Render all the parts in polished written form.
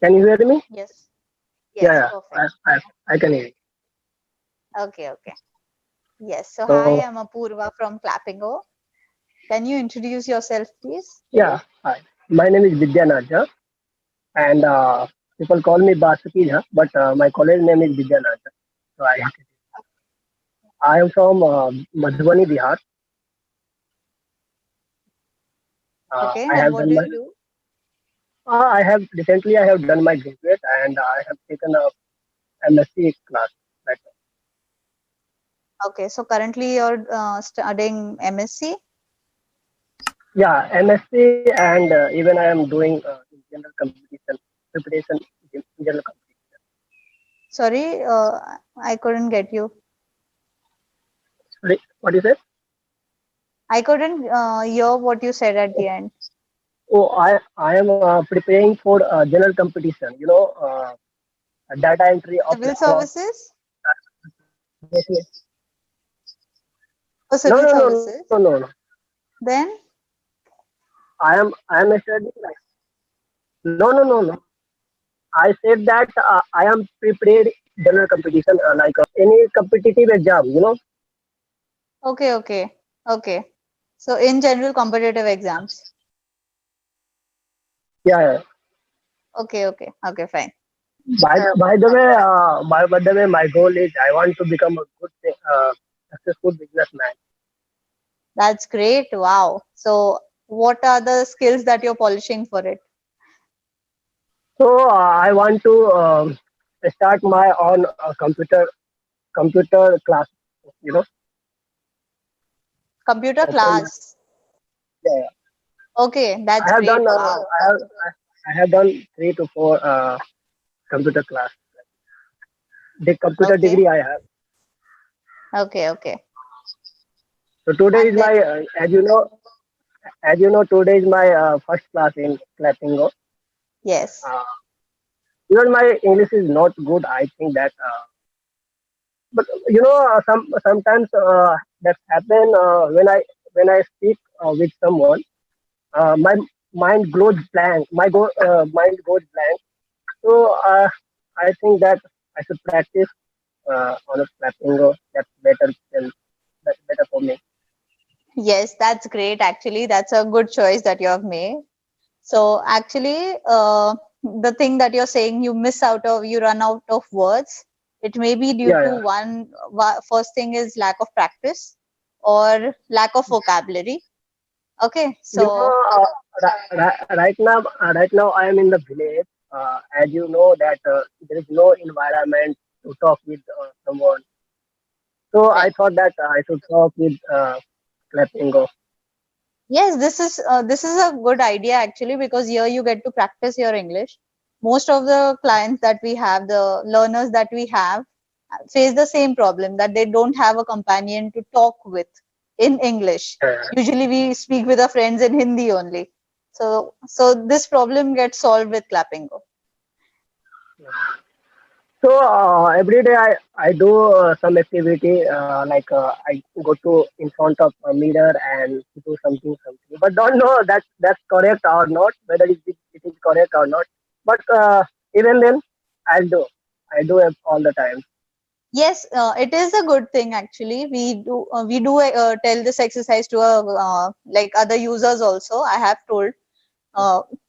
Can you hear me? Yes. Yeah, Yes, yeah, perfect. I can hear you. Okay, okay. Yes. So So, hi, I'm Apurva from Clappingo. Can you introduce yourself, please? yeah, hi. My name is Vidya Naja, and people call me Basuki, huh? But my college name is Vidya Naja. So, I am from Madhubani, Bihar. Okay, I and have what done do my, you do? I have recently I have done my graduate and I have taken a MSc class. Right. Okay, so currently you're studying MSc. Yeah, MSc and even I am doing in general competition preparation in general competition. Sorry, I couldn't get you. Sorry, what is it? I couldn't hear what you said at the end. Oh, I am preparing for general competition. Data entry Civil of services? Oh, no, civil no, no, no, services. no, no. Then, I am studying like no, no, no, no. I said that I am prepared general competition any competitive exam. okay, okay, okay. So in general competitive exams. Yeah, yeah. Okay, okay, okay, fine. By the way, my goal is I want to become a successful businessman. That's great. Wow. So what are the skills that you're polishing for it? So I want to start my own computer class. You know, Computer open. class. Yeah, Okay, I that's have great. done. Wow. I have done 3 to 4 computer class. The computer Okay, degree I have. okay, okay. So today is And then, my, today is my first class in Clappingo. yes. Uh, Even my English is not good. I think that, but sometimes that happen when I speak with someone. My mind goes blank. Mind goes blank. So I think that I should practice on a Clappingo. That's better for me. Yes, that's great. Actually, that's a good choice that you have made. So actually, the thing that you're saying, you run out of words. It may be due Yeah, to yeah. first thing is lack of practice or lack of vocabulary. Okay, so Right now I am in the village. As you know that there is no environment to talk with someone. So I right. thought that I should talk with Clappingo. Yes, this is a good idea actually because here you get to practice your English. Most of the clients that we have, the learners that we have, face the same problem that they don't have a companion to talk with in English. Uh, Usually we speak with our friends in Hindi only. So this problem gets solved with Clappingo. so every day I do some activity I go to in front of a mirror and do something, but don't know that that's correct or not, whether it is correct or not. But even then I'll do. I do it all the time. Yes, it is a good thing actually. We do tell this exercise to like other users also. I have told.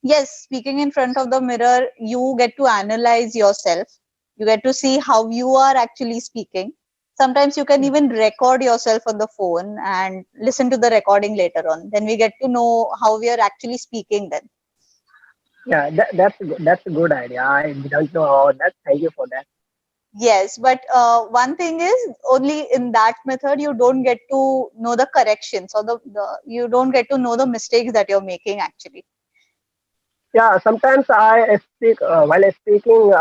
Yes, speaking in front of the mirror, you get to analyze yourself. You get to see how you are actually speaking. Sometimes you can even record yourself on the phone and listen to the recording later on. Then we get to know how we are actually speaking then. Yeah, that's a good idea. I didn't know all that. Thank you for that. Yes, but one thing is only in that method you don't get to know the corrections or the you don't get to know the mistakes that you're making actually. Yeah, sometimes I speak while I speaking.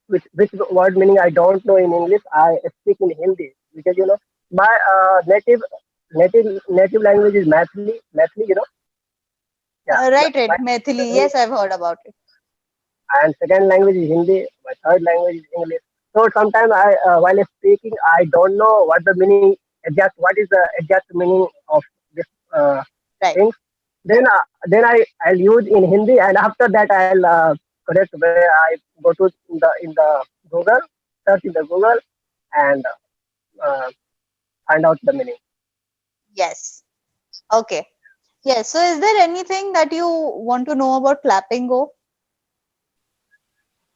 Which word meaning I don't know in English. I speak in Hindi because my native language is Mathli. Mathli, yeah. Right, right. My Maithili. Yes, I've heard about it. and second language is Hindi. My third language is English. So sometimes while speaking, I don't know what the meaning exact. What is the exact meaning of this uh, Right. thing? Then I'll use in Hindi, and after that correct way. I go to in the Google, search in the Google, and uh, find out the meaning. Yes. Okay. Yes. So is there anything that you want to know about clapping go?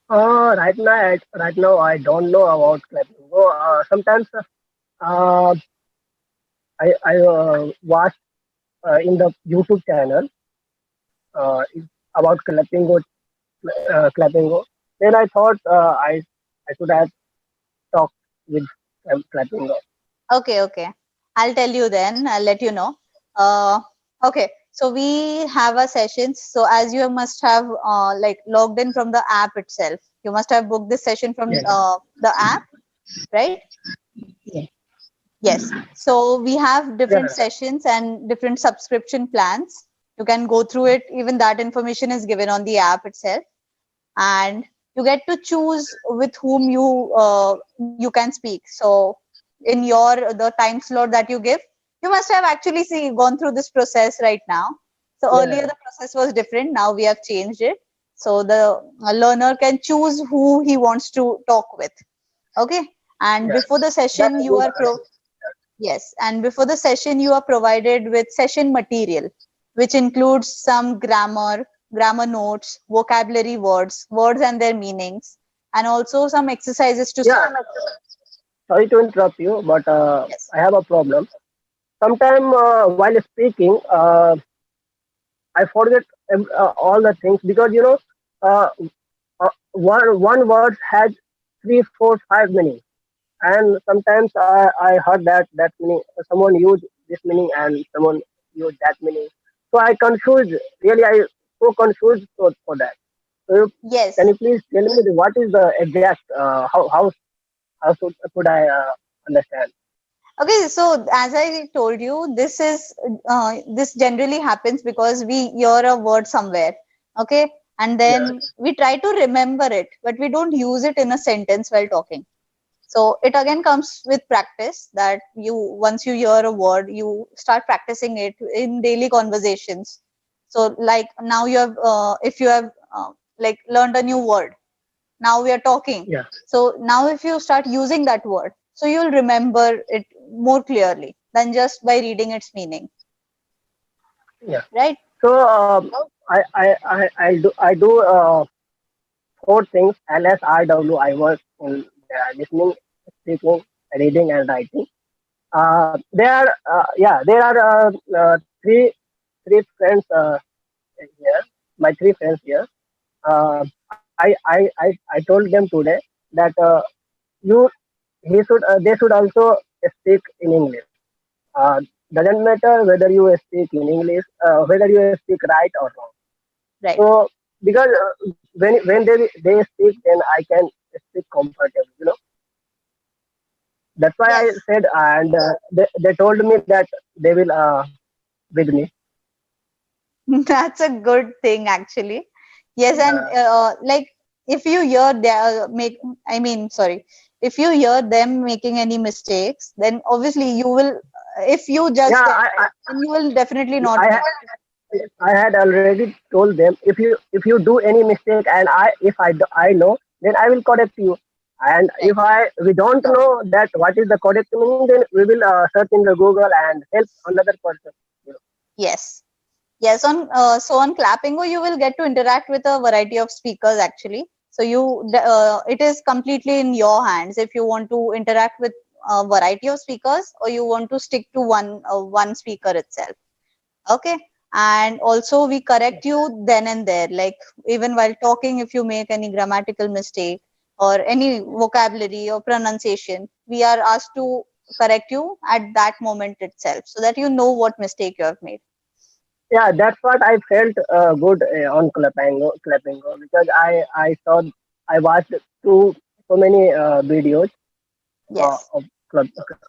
Right now, I don't know about clapping. So, sometimes uh, I watch in the YouTube channel about clapping. Then I thought I should have talked with clapping. Okay, okay. I'll tell you then. I'll let you know. Uh, okay. So we have a sessions. So as you must have like logged in from the app itself, you must have booked this session from Yeah, the app, right? yeah, Yes. So we have yeah, different sessions and different subscription plans. You can go through it. Even that information is given on the app itself, and you get to choose with whom you can speak. So in your the time slot that you give, you must have actually gone through this process right now. So earlier yeah, the process was different, now we have changed it. So the learner can choose who he wants to talk with. Okay. And yeah. before the That's session a you good are idea. yes, and before the session you are provided with session material, which includes some grammar notes, vocabulary words and their meanings, and also some exercises to Yeah, solve. sorry to interrupt you, but Yes. I have a problem. Sometime while speaking, I forget all the things because uh, one word has three, four, five meanings, and sometimes I heard that meaning. Someone used this meaning and someone used that meaning. So I confused. Really, I so confused for that. So can Yes. you please tell me what is the exact how could I understand? Okay, so as I told you, this generally happens because we hear a word somewhere, okay, and Yeah, then we try to remember it, but we don't use it in a sentence while talking. So it again comes with practice, that you once you hear a word, you start practicing it in daily conversations. So like now you have, if you have like learned a new word, now we are talking. yeah, So now if you start using that word, so you'll remember it more clearly than just by reading its meaning, yeah. right? So I do four things: LSRW. I work in listening, speaking, reading, and writing. There are three friends here. My three friends here. I told them today that you they should also speak in English. Uh, doesn't matter whether you speak in English, whether you speak right or wrong. Right. So because when they speak, then I can speak comfortably. That's why I Yes. said, and they told me that they will with me. That's a good thing actually. Yes, and Uh, like if you hear their make, I mean, sorry, if you hear them making any mistakes, then obviously you will, if you judge yeah, them, right, then you will definitely not I get. I had already told them if you do any mistake and I know, then I will correct you. And Right. if I we don't know that what is the correct meaning, then we will search in the Google and help another person. You know. Yes. Yes, so on Clappingo, you will get to interact with a variety of speakers actually. So it is completely in your hands if you want to interact with a variety of speakers or you want to stick to one speaker itself. Okay, and also we correct you then and there, like even while talking, if you make any grammatical mistake or any vocabulary or pronunciation, we are asked to correct you at that moment itself so that you know what mistake you have made. Yeah, that's what I felt good on Clappingo because I watched so many videos Yes. of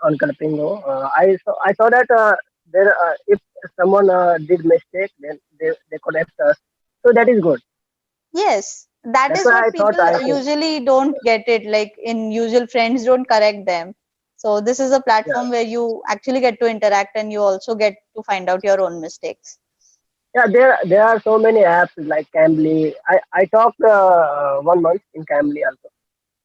on Clappingo. I saw that there if someone did mistake, then they correct us. So that is good. Yes, that That's is why what I thought people I should. usually don't get it. Like in usual, friends don't correct them. So this is a Yeah, platform where you actually get to interact and you also get to find out your own mistakes. Yeah, there are so many apps like Cambly. I talked 1 month in Cambly also.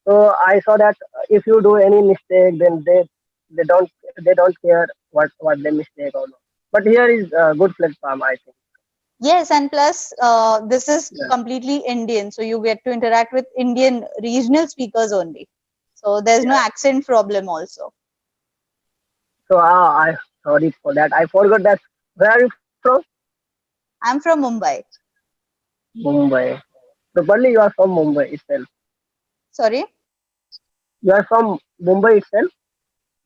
So I saw that if you do any mistake, then they don't they don't care what they mistake or not. But here is a good platform, I think. Yes, and plus, this is Yeah. completely Indian, so you get to interact with Indian regional speakers only. So there's no Yeah. accent problem also. So I sorry for that. I forgot that. Where are you from? I'm from Mumbai. Mumbai. Probably you are from Mumbai itself. Sorry. You are from Mumbai itself.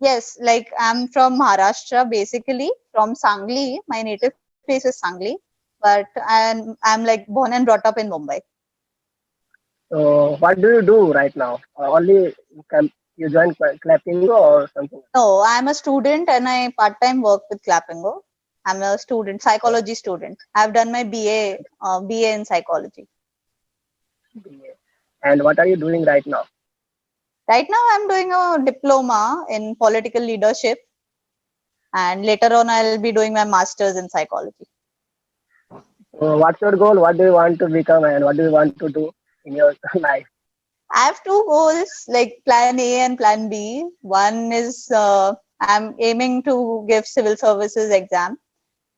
Yes, like I'm from Maharashtra, basically from Sangli. My native place is Sangli, but I'm like born and brought up in Mumbai. So what do you do right now? Only you join clapping or something? No, I'm a student and I part-time work with Clapingo. I'm a student, psychology student. I've done my BA in psychology. And what are you doing right now? Right now, I'm doing a diploma in political leadership, and later on, I'll be doing my master's in psychology. What's your goal? What do you want to become and what do you want to do in your life? I have two goals, like plan A and plan B. One is I'm aiming to give civil services exam,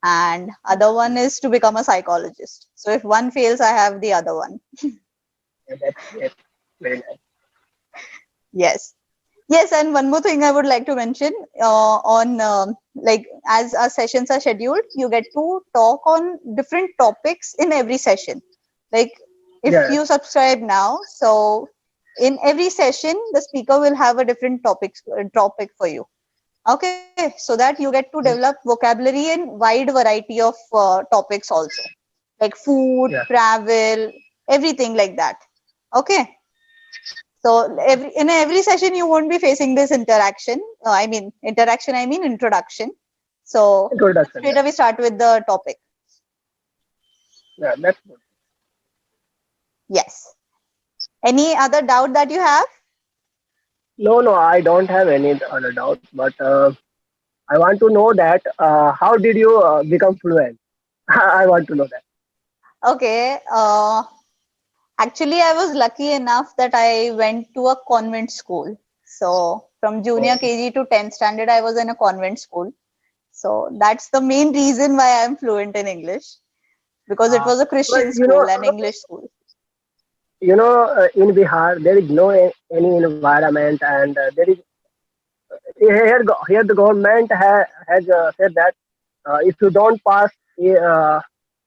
and other one is to become a psychologist. So if one fails, I have the other one. Yeah, that's great. Very nice. Yes. Yes, and one more thing I would like to mention on like as our sessions are scheduled, you get to talk on different topics in every session. Like if Yeah, you subscribe now, so in every session, the speaker will have a different topic for you. Okay, so that you get to develop vocabulary in wide variety of topics also, like food, yeah. travel, everything like that. Okay. So in every session, you won't be facing this interaction. Interaction. I mean introduction. So let's Introduction. straight away start with the topic. Yeah, that's good. Yes. Any other doubt that you have? No, no, I don't have any other doubts, but I want to know that how did you become fluent? I want to know that. Okay. Actually, I was lucky enough that I went to a convent school. So from junior Oh, KG to 10th standard, I was in a convent school. So that's the main reason why I'm fluent in English, because it uh, was a but Christian school and English school. in Bihar there is no any environment, and there is here the government has said that if you don't pass uh,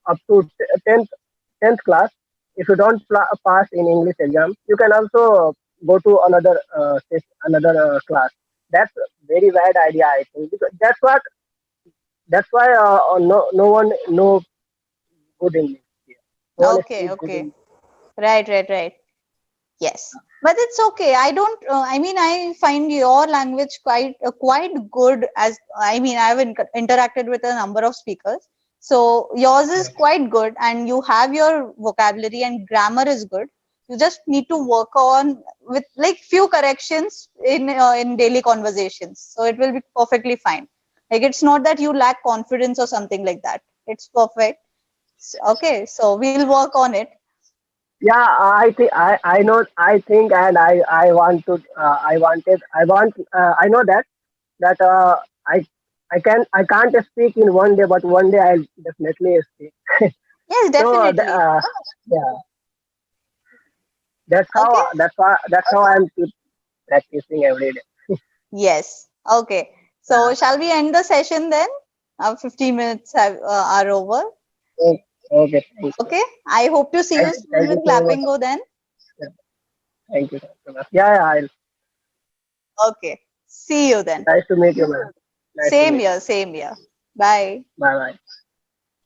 up to 10th class, if you don't pass in English exam, you can also go to another class. That's a very bad idea, I think, because that's why no one know good English here. No one Okay, speaks good okay. English. Right. Yes, but it's okay. I don't. I find your language quite good. As I've interacted with a number of speakers, so yours is Yeah. quite good, and you have your vocabulary and grammar is good. You just need to work on with like few corrections in daily conversations, so it will be perfectly fine. Like it's not that you lack confidence or something like that. It's perfect. Okay, so we'll work on it. Yeah, I think I know. I think, and I want to. I wanted. I want. I know that I can't speak in one day, but one day I'll definitely speak. Yes, So definitely. yeah, Okay. that's how I'm keep practicing every day. Yes. Okay. So Yeah. shall we end the session then? 15 minutes are over. Okay, okay, thank you. Okay. I hope to see you soon Thank you with so much. Clapping Go then. Yeah, thank you so much. Yeah, I'll. Okay. See you then. Nice to meet you, man. Nice to Same meet you. here. Same here. Bye. Bye bye.